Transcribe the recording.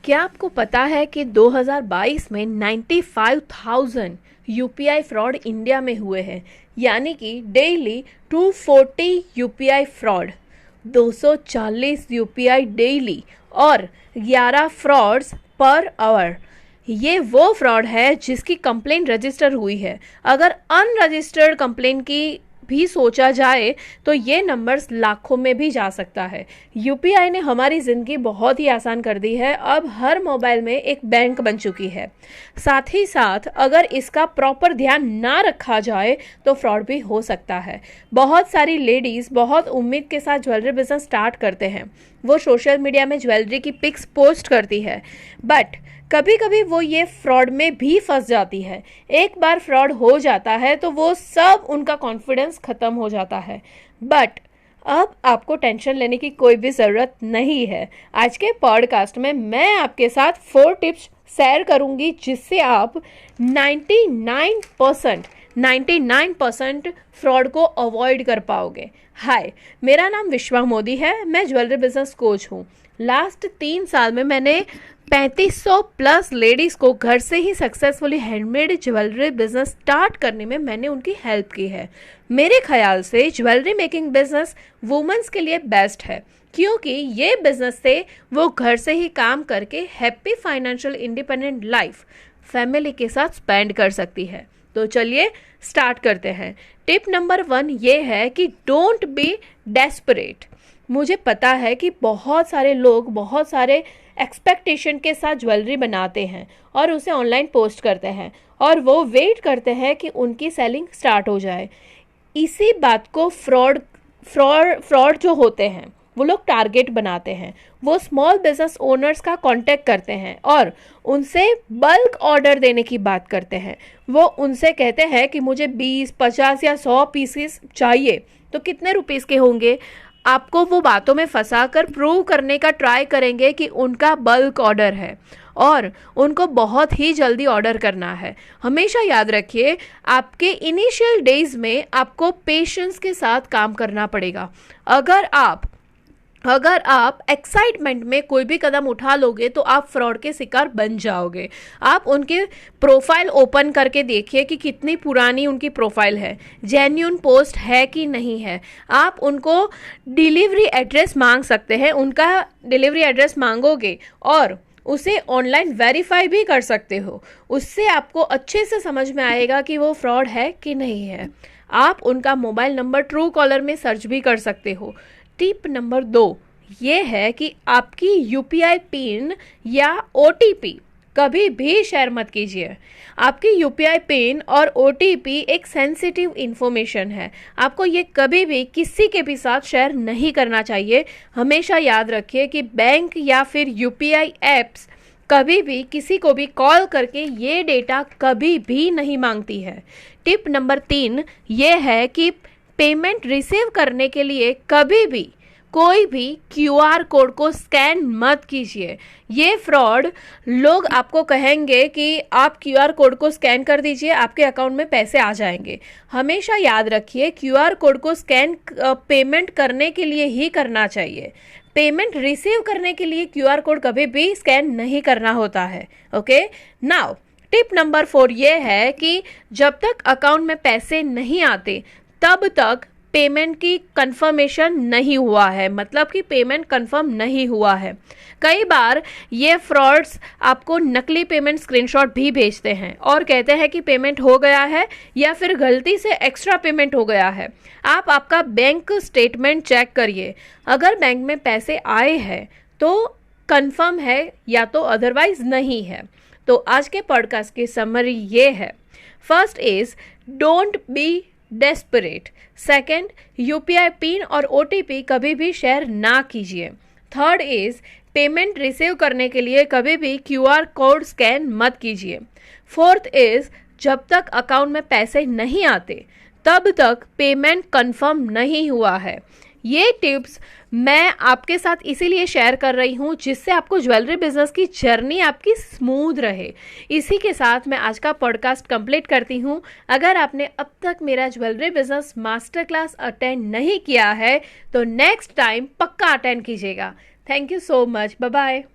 क्या आपको पता है कि 2022 में 95,000 यूपीआई फ्रॉड इंडिया में हुए हैं, यानी कि daily 240 UPI fraud, 240 UPI daily और 11 फ्रॉड्स पर आवर। ये वो फ्रॉड है जिसकी कंप्लेंट रजिस्टर हुई है। अगर अनरजिस्टर्ड कंप्लेंट की भी सोचा जाए तो ये नंबर्स लाखों में भी जा सकता है। यूपीआई ने हमारी ज़िंदगी बहुत ही आसान कर दी है। अब हर मोबाइल में एक बैंक बन चुकी है। साथ ही साथ अगर इसका प्रॉपर ध्यान ना रखा जाए तो फ्रॉड भी हो सकता है। बहुत सारी लेडीज़ बहुत उम्मीद के साथ ज्वेलरी बिजनेस स्टार्ट करते हैं। वो सोशल मीडिया में ज्वेलरी की पिक्स पोस्ट करती है, बट कभी कभी वो ये फ्रॉड में भी फंस जाती है। एक बार फ्रॉड हो जाता है तो वो सब उनका कॉन्फिडेंस खत्म हो जाता है। बट अब आपको टेंशन लेने की कोई भी ज़रूरत नहीं है। आज के पॉडकास्ट में मैं आपके साथ 4 टिप्स शेयर करूंगी जिससे आप 99% फ्रॉड को अवॉइड कर पाओगे। हाय, मेरा नाम विश्वा मोदी है। मैं ज्वेलरी बिजनेस कोच हूँ। लास्ट 3 साल में मैंने 3500 प्लस लेडीज़ को घर से ही successfully handmade jewellery business start करने में मैंने उनकी हेल्प की है। मेरे ख्याल से ज्वेलरी मेकिंग बिजनेस वुमेन्स के लिए बेस्ट है, क्योंकि ये बिजनेस से वो घर से ही काम करके happy financial independent life family के साथ स्पेंड कर सकती है। तो चलिए स्टार्ट करते हैं। टिप नंबर 1 ये है कि डोंट बी डेस्परेट। मुझे पता है कि बहुत सारे लोग बहुत सारे एक्सपेक्टेशन के साथ ज्वेलरी बनाते हैं और उसे ऑनलाइन पोस्ट करते हैं और वो वेट करते हैं कि उनकी सेलिंग स्टार्ट हो जाए। इसी बात को फ्रॉड जो होते हैं वो लोग टारगेट बनाते हैं। वो स्मॉल बिजनेस ओनर्स का कांटेक्ट करते हैं और उनसे बल्क ऑर्डर देने की बात करते हैं। वो उनसे कहते हैं कि मुझे 20, 50 या 100 पीसेस चाहिए, तो कितने रुपीस के होंगे। आपको वो बातों में फंसा कर प्रूव करने का ट्राई करेंगे कि उनका बल्क ऑर्डर है और उनको बहुत ही जल्दी ऑर्डर करना है। हमेशा याद रखिए, आपके इनिशियल डेज में आपको पेशेंस के साथ काम करना पड़ेगा। अगर आप एक्साइटमेंट में कोई भी कदम उठा लोगे तो आप फ्रॉड के शिकार बन जाओगे। आप उनके प्रोफाइल ओपन करके देखिए कि कितनी पुरानी उनकी प्रोफाइल है, जेन्युइन पोस्ट है कि नहीं है। आप उनको डिलीवरी एड्रेस मांग सकते हैं। उनका डिलीवरी एड्रेस मांगोगे और उसे ऑनलाइन वेरीफाई भी कर सकते हो। उससे आपको अच्छे से समझ में आएगा कि वो फ्रॉड है कि नहीं है। आप उनका मोबाइल नंबर ट्रू कॉलर में सर्च भी कर सकते हो। टिप नंबर 2 ये है कि आपकी यूपीआई पिन या ओटीपी कभी भी शेयर मत कीजिए। आपकी यूपीआई पिन और ओटीपी एक सेंसिटिव इंफॉर्मेशन है। आपको ये कभी भी किसी के भी साथ शेयर नहीं करना चाहिए। हमेशा याद रखिए कि बैंक या फिर यूपीआई एप्स कभी भी किसी को भी कॉल करके ये डेटा कभी भी नहीं मांगती है। टिप नंबर 3 ये है कि पेमेंट रिसीव करने के लिए कभी भी कोई भी क्यूआर कोड को स्कैन मत कीजिए। ये फ्रॉड लोग आपको कहेंगे कि आप क्यूआर कोड को स्कैन कर दीजिए, आपके अकाउंट में पैसे आ जाएंगे। हमेशा याद रखिए, क्यूआर कोड को स्कैन पेमेंट करने के लिए ही करना चाहिए। पेमेंट रिसीव करने के लिए क्यूआर कोड कभी भी स्कैन नहीं करना होता है। ओके, नाउ टिप नंबर 4 ये है कि जब तक अकाउंट में पैसे नहीं आते तब तक पेमेंट की कंफर्मेशन नहीं हुआ है, मतलब कि पेमेंट कंफर्म नहीं हुआ है। कई बार ये फ्रॉड्स आपको नकली पेमेंट स्क्रीनशॉट भी भेजते हैं और कहते हैं कि पेमेंट हो गया है या फिर गलती से एक्स्ट्रा पेमेंट हो गया है। आप आपका बैंक स्टेटमेंट चेक करिए। अगर बैंक में पैसे आए हैं तो कंफर्म है या तो अदरवाइज नहीं है। तो आज के पॉडकास्ट की समरी ये है। First is don't be desperate. Second, UPI pin और ओटीपी कभी भी शेयर ना कीजिए। थर्ड इज पेमेंट रिसीव करने के लिए कभी भी क्यूआर कोड स्कैन मत कीजिए। फोर्थ इज जब तक अकाउंट में पैसे नहीं आते तब तक पेमेंट कंफर्म नहीं हुआ है। ये टिप्स मैं आपके साथ इसीलिए शेयर कर रही हूँ जिससे आपको ज्वेलरी बिजनेस की जर्नी आपकी स्मूथ रहे। इसी के साथ मैं आज का पॉडकास्ट कंप्लीट करती हूँ। अगर आपने अब तक मेरा jewellery business master class attend नहीं किया है तो नेक्स्ट टाइम पक्का अटेंड कीजिएगा। Thank you so much. Bye bye.